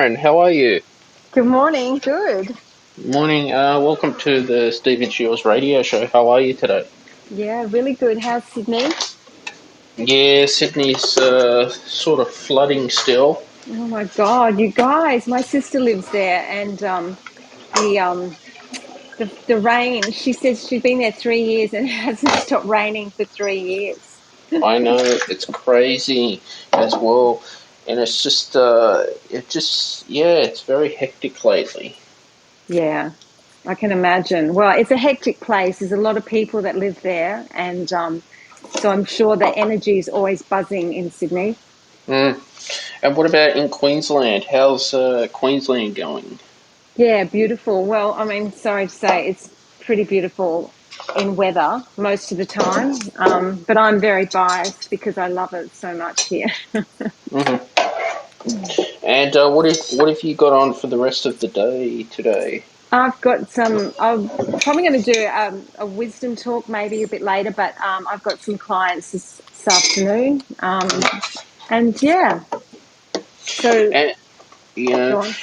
Karen. How are you? Good morning. Good. Morning. Welcome to the Stephen Shields radio show. How are you today? Yeah, really good. How's Sydney? Yeah, Sydney's sort of flooding still. Oh my God, you guys, my sister lives there and the the rain, she says she's been there 3 years and it hasn't stopped raining for 3 years. I know it's crazy as well, and it's just yeah, it's very hectic lately. Yeah, I can imagine. Well, it's a hectic place. There's a lot of people that live there and so I'm sure the energy is always buzzing in Sydney. Mm. And what about in Queensland? How's Queensland going? Yeah, beautiful. Well, I mean, sorry to say, it's pretty beautiful in weather most of the time. But I'm very biased because I love it so much here. Hmm. And what have you got on for the rest of the day today? I'm probably going to do a wisdom talk maybe a bit later, but I've got some clients this afternoon. And yeah, so And you know, go on.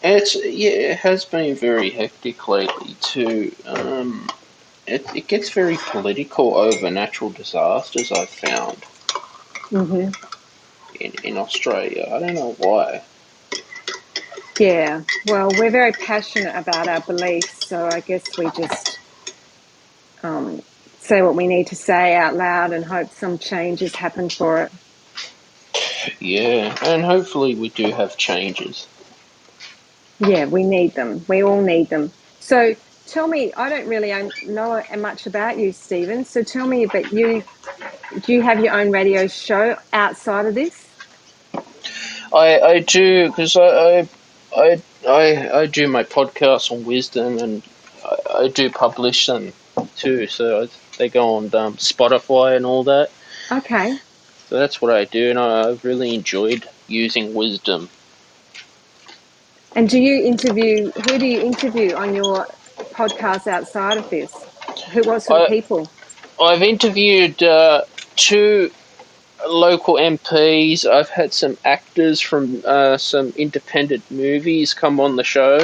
it has been very hectic lately too. It gets very political over natural disasters. I've found Hmm. in Australia. I don't know why. Yeah, well, we're very passionate about our beliefs, so I guess we just um, say what we need to say out loud and hope some changes happen for it. Yeah, and hopefully we do have changes. Yeah, we need them. We all need them. So tell me, I don't really know much about you, Stephen. So tell me about you. Do you have your own radio show outside of this? I do because I do my podcast on wisdom, and I do publish them too. So they go on Spotify and all that. Okay. So that's what I do, and I've really enjoyed using wisdom. And who do you interview on your podcast outside of this? What sort of I people? I've interviewed two local MPs. I've had some actors from some independent movies come on the show,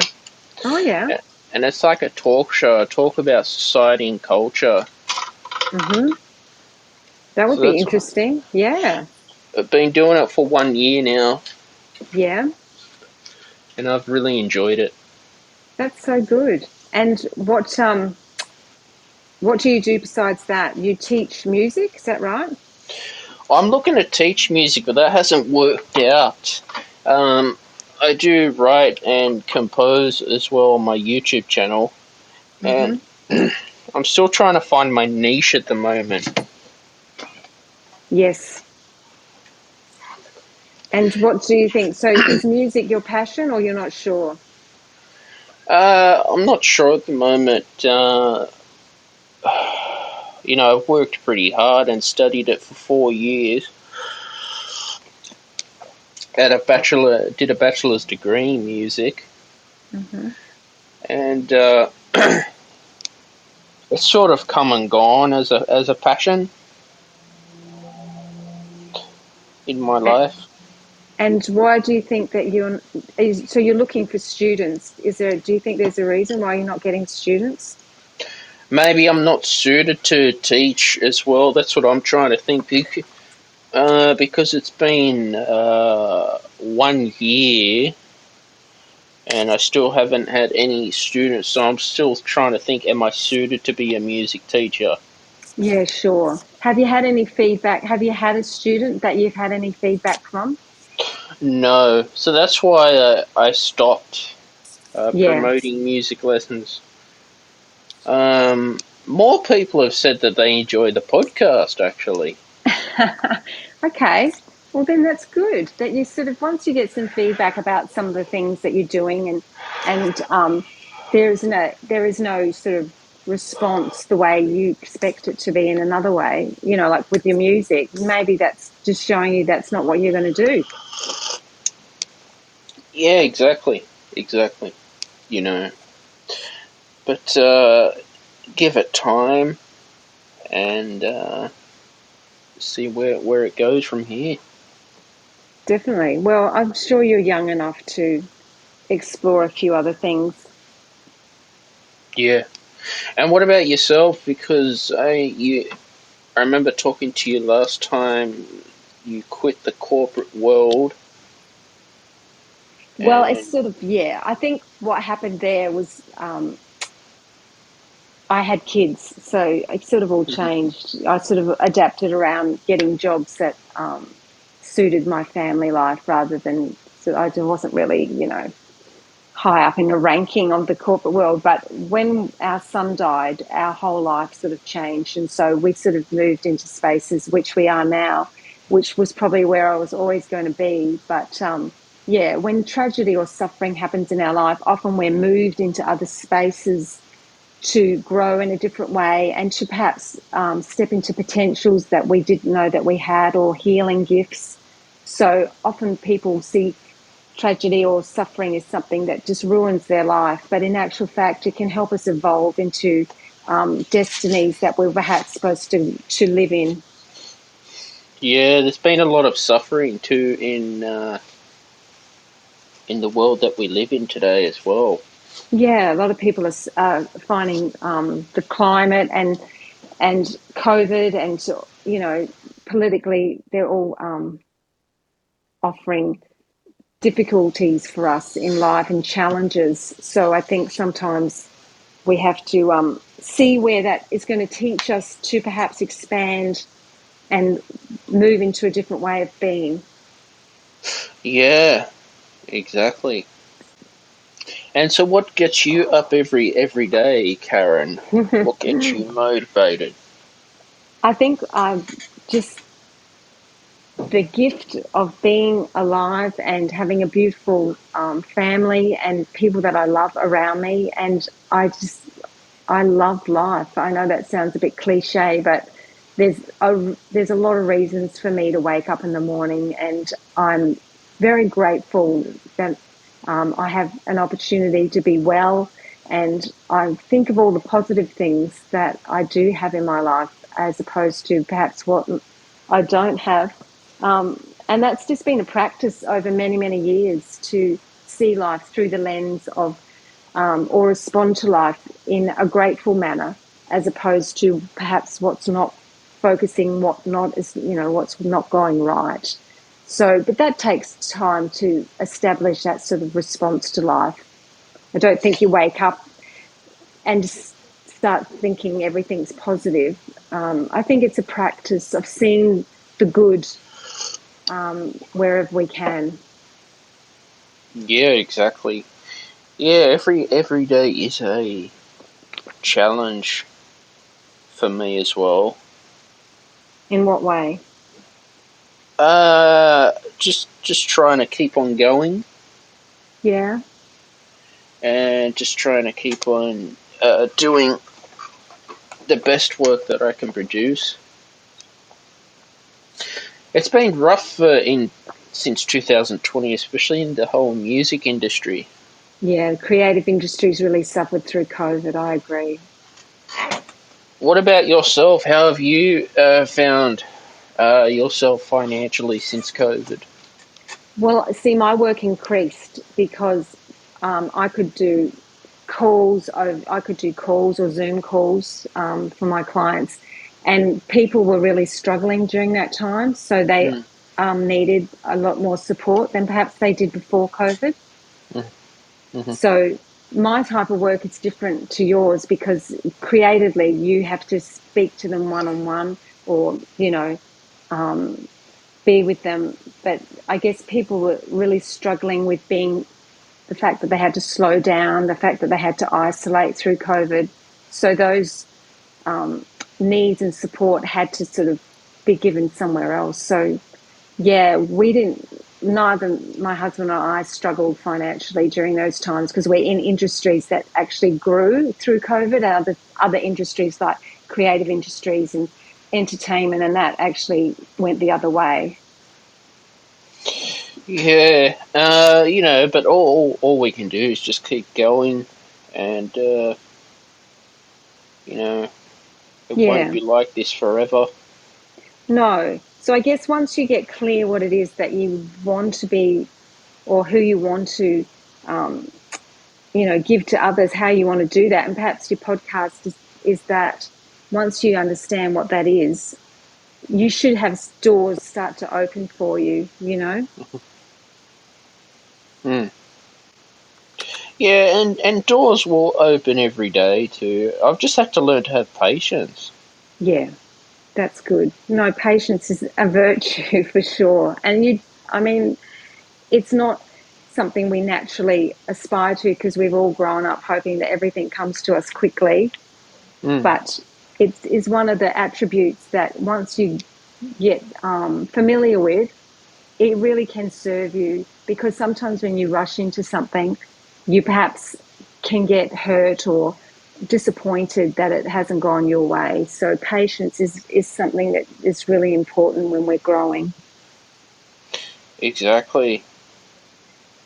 Oh, yeah. and it's like a talk show. I talk about society and culture. Mm-hmm. That would So be that's interesting. Yeah. I've been doing it for 1 year now, Yeah. and I've really enjoyed it. That's so good. And what do you do besides that? You teach music, is that right? I'm looking to teach music, but that hasn't worked out. Um, I do write and compose as well on my YouTube channel, and Mm-hmm. I'm still trying to find my niche at the moment. Yes. And what do you think? So is music your passion or you're not sure? I'm not sure at the moment. I've worked pretty hard and studied it for 4 years. Did a bachelor's degree in music, Mm-hmm. and it's sort of come and gone as a passion in my life. And why do you think that so you're looking for students? Do you think there's a reason why you're not getting students? Maybe I'm not suited to teach as well. That's what I'm trying to think. Because it's been 1 year and I still haven't had any students, so I'm still trying to think: am I suited to be a music teacher? Yeah, sure. Have you had any feedback? Have you had a student that you've had any feedback from? No, so that's why I stopped Yeah. promoting music lessons. More people have said that they enjoy the podcast, actually. Okay. Well, then that's good that you sort of once you get some feedback about some of the things that you're doing and there is no sort of response the way you expect it to be in another way, like with your music, maybe that's just showing you that's not what you're going to do. Yeah, exactly. Exactly. You know, but give it time and see where it goes from here. Definitely. Well, I'm sure you're young enough to explore a few other things. Yeah. And what about yourself? Because I remember talking to you last time. You quit the corporate world, Well, it's and sort of, yeah, I think what happened there was I had kids, so it sort of all changed. I sort of adapted around getting jobs that suited my family life rather than, so I wasn't really, high up in the ranking of the corporate world. But when our son died, our whole life sort of changed. And so we sort of moved into spaces which we are now, which was probably where I was always going to be. But yeah, when tragedy or suffering happens in our life, often we're moved into other spaces to grow in a different way and to perhaps step into potentials that we didn't know that we had, or healing gifts. So often people see tragedy or suffering as something that just ruins their life, but in actual fact, it can help us evolve into destinies that we're perhaps supposed to live in. yeah, there's been a lot of suffering too in the world that we live in today as well. Yeah, a lot of people are finding the climate and COVID, and politically, they're all offering difficulties for us in life and challenges. So I think sometimes we have to see where that is going to teach us to perhaps expand and move into a different way of being. Yeah, exactly. And so, what gets you up every day, Karen? What gets you motivated? I think just the gift of being alive and having a beautiful family and people that I love around me. And I love life. I know that sounds a bit cliche, but there's a lot of reasons for me to wake up in the morning, and I'm very grateful that I have an opportunity to be well, and I think of all the positive things that I do have in my life, as opposed to perhaps what I don't have. And that's just been a practice over many, many years to see life through the lens of or respond to life in a grateful manner, as opposed to perhaps what's not focusing, what not is, what's not going right. So, but that takes time to establish that sort of response to life. I don't think you wake up and start thinking everything's positive. I think it's a practice of seeing the good wherever we can. Yeah, exactly. Yeah, every day is a challenge for me as well. In what way? Just trying to keep on going Yeah. and just trying to keep on doing the best work that I can produce. It's been rough in since 2020, especially in the whole music industry. Yeah. Creative industries really suffered through COVID. I agree. What about yourself? How have you found yourself financially since COVID? Well, see, my work increased because I could do I could do calls or Zoom calls for my clients, and people were really struggling during that time. So they Mm, needed a lot more support than perhaps they did before COVID. mm, mhm. So my type of work is different to yours because creatively you have to speak to them one on one, or um, be with them. But I guess people were really struggling with being the fact that they had to slow down, the fact that they had to isolate through COVID. So those um, needs and support had to sort of be given somewhere else. So yeah, we didn't. Neither my husband or I struggled financially during those times because we're in industries that actually grew through COVID. Other industries like creative industries and entertainment, and that actually went the other way. Yeah, but all we can do is just keep going, and you know, it won't Yeah. be like this forever. No. So I guess once you get clear what it is that you want to be or who you want to give to others, how you want to do that. And perhaps your podcast is that once you understand what that is, you should have doors start to open for you. Mm. Yeah, and doors will open every day too. I've just had to learn to have patience. Yeah, that's good. No, patience is a virtue for sure. And I mean, it's not something we naturally aspire to because we've all grown up hoping that everything comes to us quickly. Mm. But it is one of the attributes that once you get familiar with, it really can serve you, because sometimes when you rush into something, you perhaps can get hurt or disappointed that it hasn't gone your way. So patience is something that is really important when we're growing. Exactly.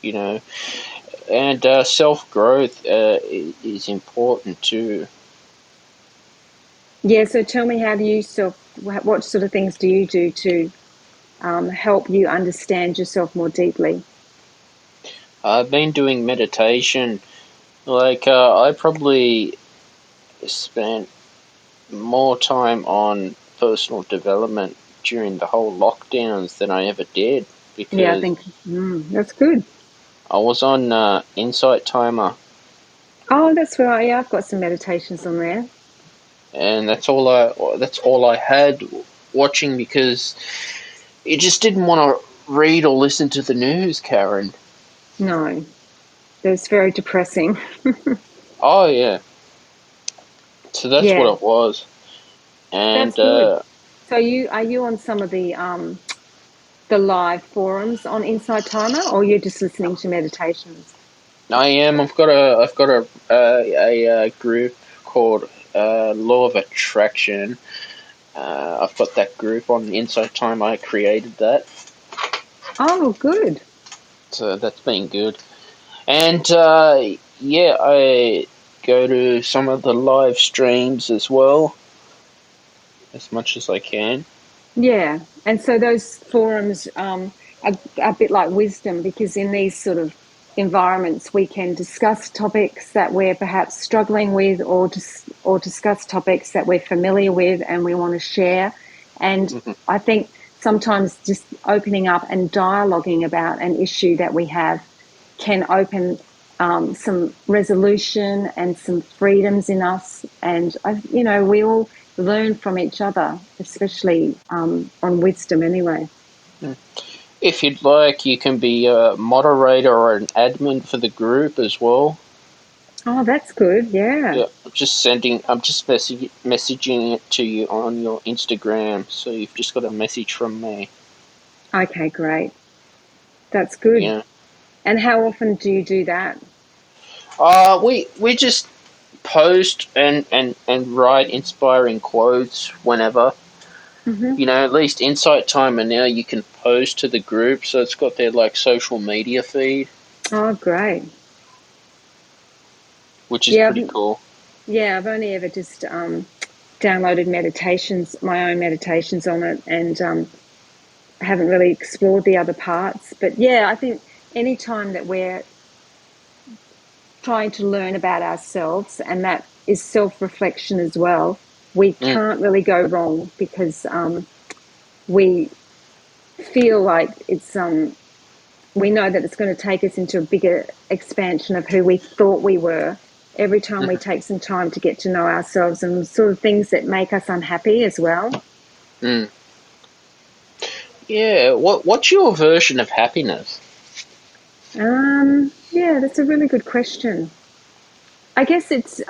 You know, and self growth is important too. Yeah, so tell me, how do you what sort of things do you do to help you understand yourself more deeply? I've been doing meditation. Like, I probably spent more time on personal development during the whole lockdowns than I ever did Yeah, I because think that's good. I was on Insight Timer, Oh, that's right. Yeah, I've got some meditations on there. and that's all I had watching because you just didn't want to read or listen to the news, Karen. No, that's very depressing. Oh yeah, so that's what Yeah, it was, and that's good. So you are you on some of the live forums on Inside Timer, or you're just listening to meditations? I am. I've got a group called Law of Attraction. I've got that group on Inside Time. I created that, Oh, good. so that's been good. And yeah, I go to some of the live streams as well, as much as I can. Yeah, and so those forums are a bit like wisdom, because in these sort of environments we can discuss topics that we're perhaps struggling with, or discuss topics that we're familiar with and we want to share. And Hmm. I think sometimes just opening up and dialoguing about an issue that we have can open some resolution and some freedoms in us. And we all learn from each other, especially on wisdom. Anyway. If you'd like, you can be a moderator or an admin for the group as well. Oh, that's good. Yeah. Yeah, I'm just messaging it to you on your Instagram, so you've just got a message from me. Okay, great. That's good. Yeah. And how often do you do that? We just post and write inspiring quotes whenever. Hmm. At least Insight Timer now you can post to the group, so it's got their like social media feed, Oh, great. which is Yeah, pretty cool. yeah. I've only ever just downloaded meditations, my own meditations on it, and haven't really explored the other parts. But yeah, I think any time that we're trying to learn about ourselves, and that is self-reflection as well, we Mm, can't really go wrong, because we feel like we know that it's going to take us into a bigger expansion of who we thought we were every time we mhm, take some time to get to know ourselves, and sort of things that make us unhappy as well. mm. Yeah. What's your version of happiness? Yeah, that's a really good question. I guess it's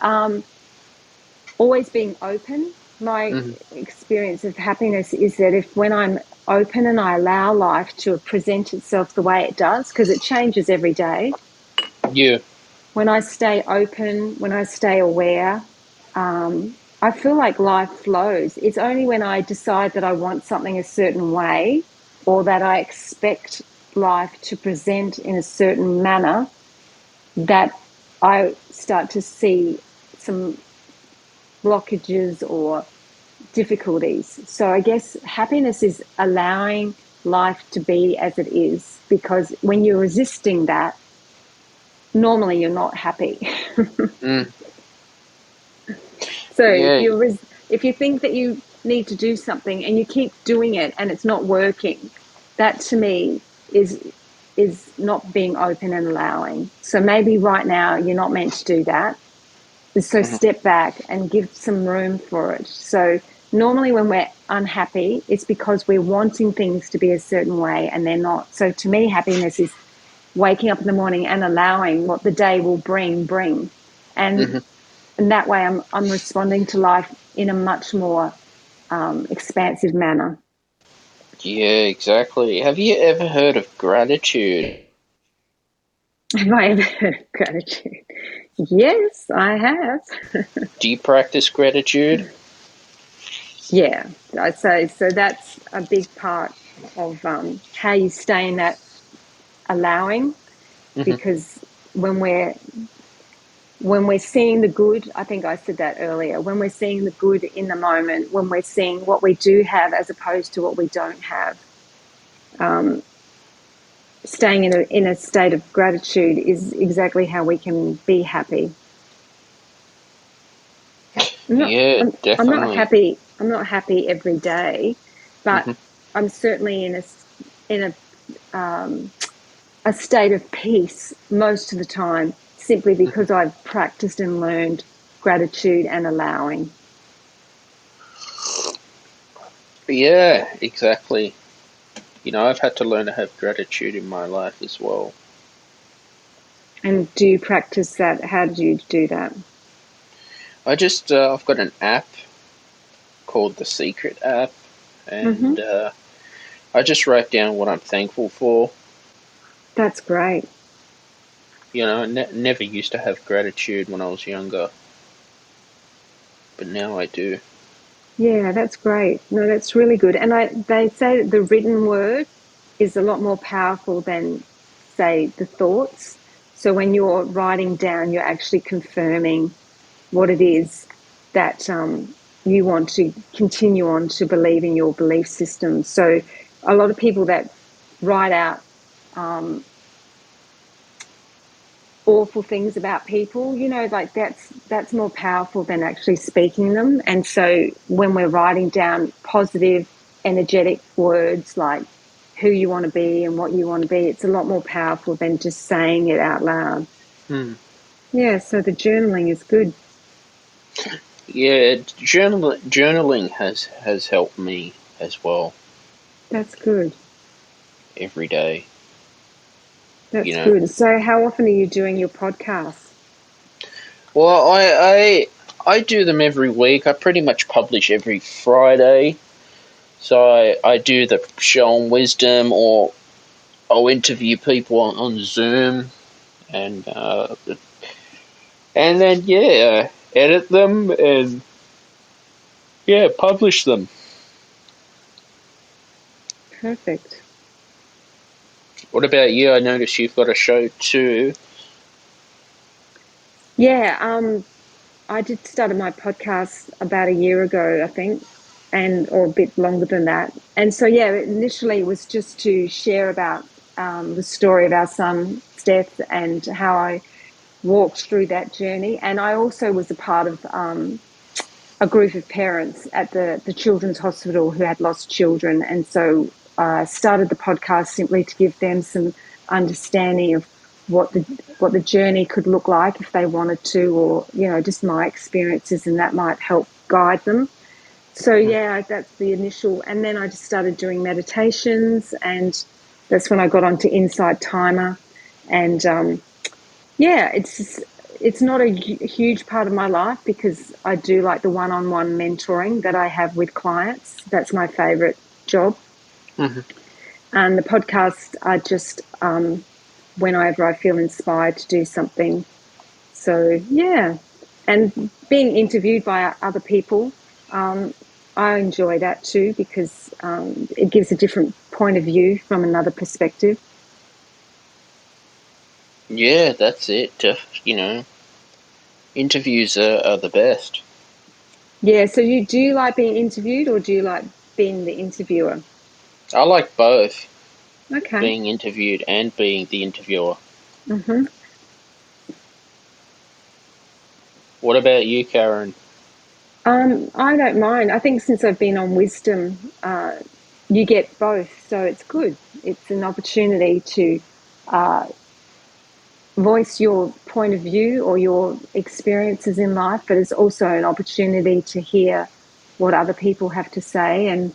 always being open. My Hmm. experience of happiness is that if when I'm open and I allow life to present itself the way it does, because it changes every day, Yeah. when I stay open, when I stay aware, I feel like life flows. It's only when I decide that I want something a certain way, or that I expect life to present in a certain manner, that I start to see some blockages or difficulties. So I guess happiness is allowing life to be as it is, because when you're resisting that, normally you're not happy. Mm. So Yeah. if you think that you need to do something and you keep doing it and it's not working, that to me is not being open and allowing. So maybe right now you're not meant to do that. So Mhm. step back and give some room for it. So normally when we're unhappy, it's because we're wanting things to be a certain way and they're not. So to me, happiness is waking up in the morning and allowing what the day will bring. And Mhm. and that way I'm responding to life in a much more expansive manner. Yeah, exactly. Have you ever heard of gratitude? Have I ever heard of gratitude? Yes, I have. Do you practice gratitude? Yeah, I'd say so. That's a big part of how you stay in that allowing, Mhm. because when we're when we're seeing the good, I think I said that earlier, when we're seeing the good in the moment, when we're seeing what we do have as opposed to what we don't have, um, staying in a state of gratitude is exactly how we can be happy. I'm not Yeah, I'm, I'm not definitely. happy. I'm not happy every day, but Mhm. I'm certainly in a state of peace most of the time, simply Mhm. because I've practiced and learned gratitude and allowing. Yeah, exactly. I've had to learn to have gratitude in my life as well. And do you practice that? How do you do that? I've got an app called the Secret app, Mm-hmm. and I just write down what I'm thankful for. That's great. I never used to have gratitude when I was younger, but now I do. Yeah, that's great. No, that's really good. And they say that the written word is a lot more powerful than, say, the thoughts. So when you're writing down, you're actually confirming what it is that you want to continue on to believe in your belief system. So a lot of people that write out um, awful things about people, like that's more powerful than actually speaking them. And so when we're writing down positive energetic words like who you want to be and what you want to be, it's a lot more powerful than just saying it out loud. Hmm. Yeah, so the journaling is good. Yeah, journaling has helped me as well That's good. every day. You That's know, good. So how often are you doing your podcasts? well, I do them every week. I pretty much publish every Friday. So I do the show on Wisdom, or I'll interview people on Zoom, and then yeah, edit them and yeah, publish them. Perfect. What about you? I notice you've got a show too. Yeah, I did started my podcast about a year ago, I think, and or a bit longer than that. And so, yeah, initially it was just to share about the story of our son's death and how I walked through that journey. And I also was a part of a group of parents at the children's hospital who had lost children, and so I started the podcast simply to give them some understanding of what the journey could look like if they wanted to, or just my experiences, and that might help guide them. So yeah, that's the initial, and then I just started doing meditations, and that's when I got onto Insight Timer, and yeah, it's not a huge part of my life because I do like the one-on-one mentoring that I have with clients. That's my favorite job. Hmm. And the podcasts are just whenever I feel inspired to do something. So yeah, and being interviewed by other people, um, I enjoy that too because it gives a different point of view from another perspective. Yeah, that's it. Interviews are the best. Yeah. So do you like being interviewed or do you like being the interviewer? I like both, Okay. being interviewed and being the interviewer. Mm-hmm. What about you, Karen? I don't mind. I think since I've been on Wisdom, you get both, so it's good. It's an opportunity to uh, voice your point of view or your experiences in life, but it's also an opportunity to hear what other people have to say. And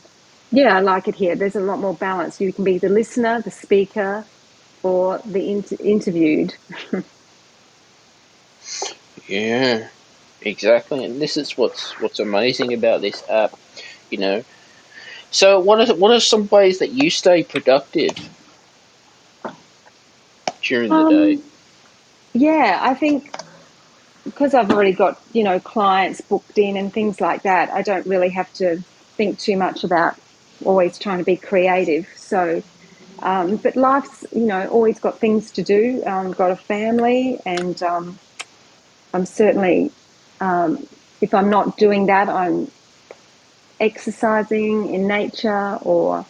yeah, I like it here. There's a lot more balance. You can be the listener, the speaker, or the interviewed. Yeah, exactly. And this is what's amazing about this app, you know. So, what are some ways that you stay productive during the day? Um, yeah, I think because I've already got, clients booked in and things like that, I don't really have to think too much about always trying to be creative. So, but life's, always got things to do. Got a family, and I'm certainly, if I'm not doing that, I'm exercising in nature or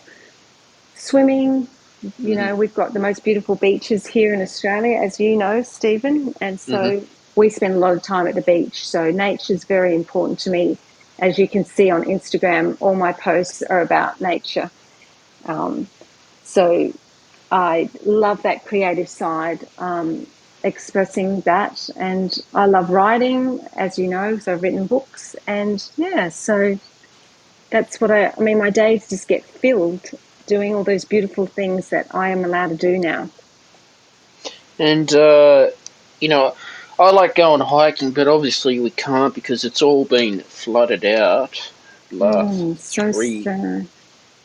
swimming. Hmm. We've got the most beautiful beaches here in Australia, as you know, Stephen. And Hmm. so we spend a lot of time at the beach. So nature is very important to me. As you can see on Instagram, all my posts are about nature. Um, so I love that creative side, expressing that. And I love writing, as you know, so I've written books. And yeah, so that's what I mean, my days just get filled doing all those beautiful things that I am allowed to do now. And you know, I like going hiking, but obviously we can't because it's all been flooded out last So three, sad.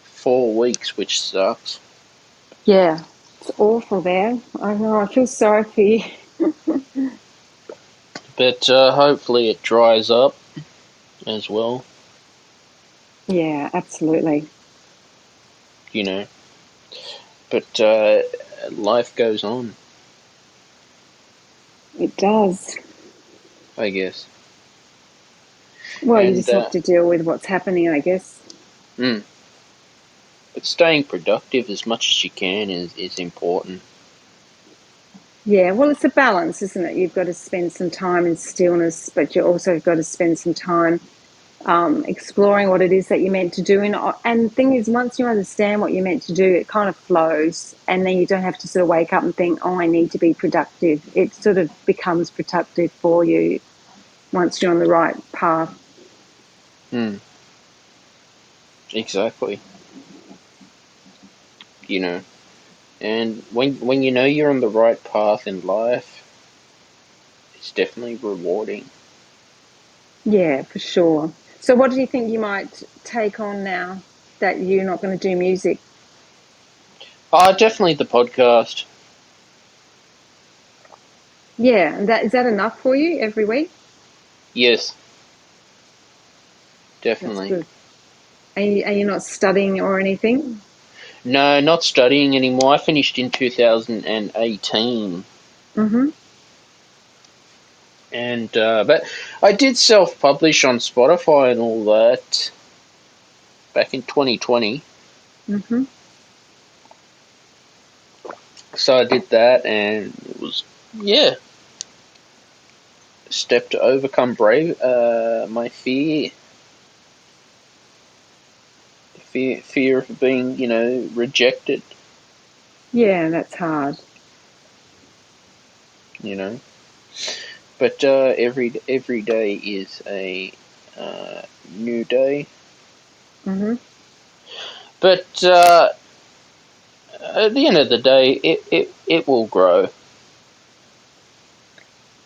4 weeks, which sucks. Yeah, it's awful there. I know, I feel sorry for you. But hopefully it dries up as well. Yeah, absolutely. You know, but life goes on, It does. I guess. Well, you And just have to deal with what's happening, I guess. mm, but staying productive as much as you can is important. Yeah, well, it's a balance, isn't it? You've got to spend some time in stillness, but you also got to spend some time exploring what it is that you're meant to do. And the thing is, once you understand what you're meant to do, it kind of flows, and then you don't have to sort of wake up and think, "Oh, I need to be productive." It sort of becomes productive for you once you're on the right path. Mm, exactly. You know, and when you know you're on the right path in life, it's definitely rewarding. Yeah, for sure. So, what do you think you might take on now that you're not going to do music? Definitely the podcast. Yeah, and that is that enough for you every week? Yes, That's definitely. good. Are you not studying or anything? No, not studying anymore. I finished in 2018, Mm-hmm. and but I did self-publish on Spotify and all that back in 2020. Mm-hmm. So I did that, and it was, yeah, a step to overcome my fear of being, rejected. Yeah, that's hard. You know, but every day is a new day. Mm-hmm. But at the end of the day, it will grow.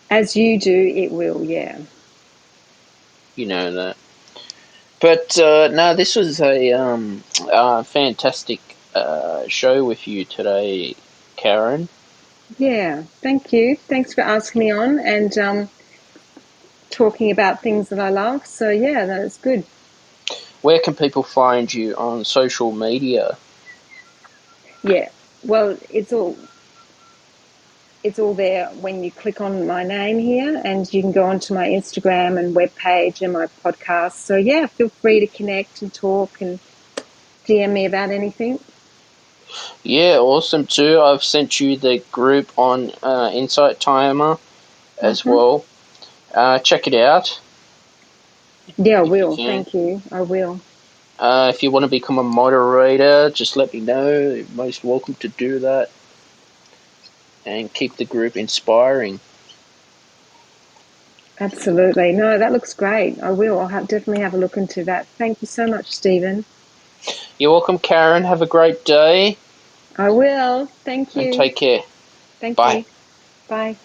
As you do, it will, yeah. You know that. But no, this was a fantastic show with you today, Karen. Yeah, thank you. Thanks for asking me on and talking about things that I love. So, yeah, that's good. Where can people find you on social media? Yeah, well, it's all there when you click on my name here, and you can go onto my Instagram and webpage and my podcast. So, yeah, feel free to connect and talk and DM me about anything. Yeah, awesome too. I've sent you the group on Insight Timer as Mm-hmm. well. check it out. Yeah, I If you will. can. Thank you. I will. If you want to become a moderator, just let me know. You're most welcome to do that. And keep the group inspiring. Absolutely. No, that looks great. I will. Definitely have a look into that. Thank you so much, Stephen. You're welcome, Karen. Have a great day. I will. Thank And you. take care. Thank Bye. you. Bye.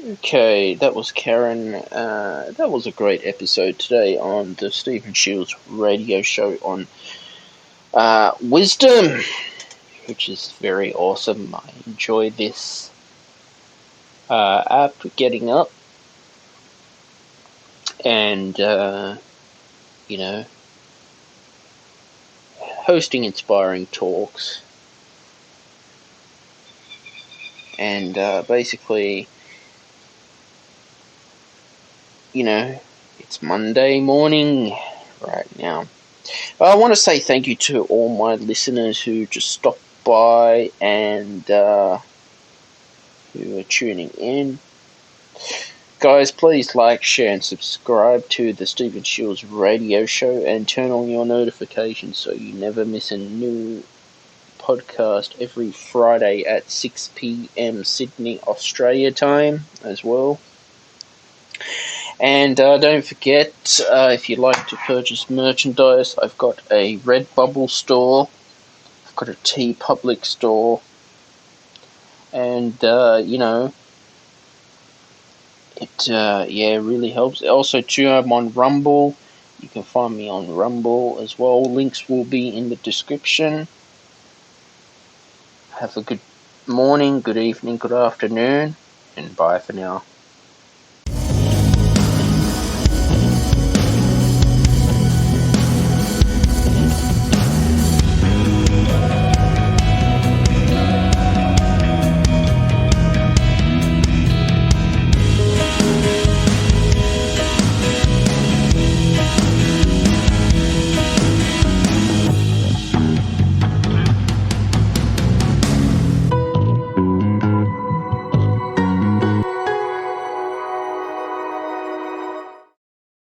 Okay, that was Karen. That was a great episode today on the Stephen Shields radio show on wisdom, which is very awesome. I enjoy this app, getting up and, you know, hosting inspiring talks. And basically, it's Monday morning right now. I want to say thank you to all my listeners who just stopped by and who are tuning in. Guys, please like, share, and subscribe to the Stephen Shields radio show and turn on your notifications so you never miss a new podcast every Friday at 6 p.m. Sydney, Australia time as well. And don't forget, if you'd like to purchase merchandise, I've got a Redbubble store, I've got a TeePublic store, and it really helps. Also, too, I'm on Rumble. You can find me on Rumble as well. Links will be in the description. Have a good morning, good evening, good afternoon, and bye for now.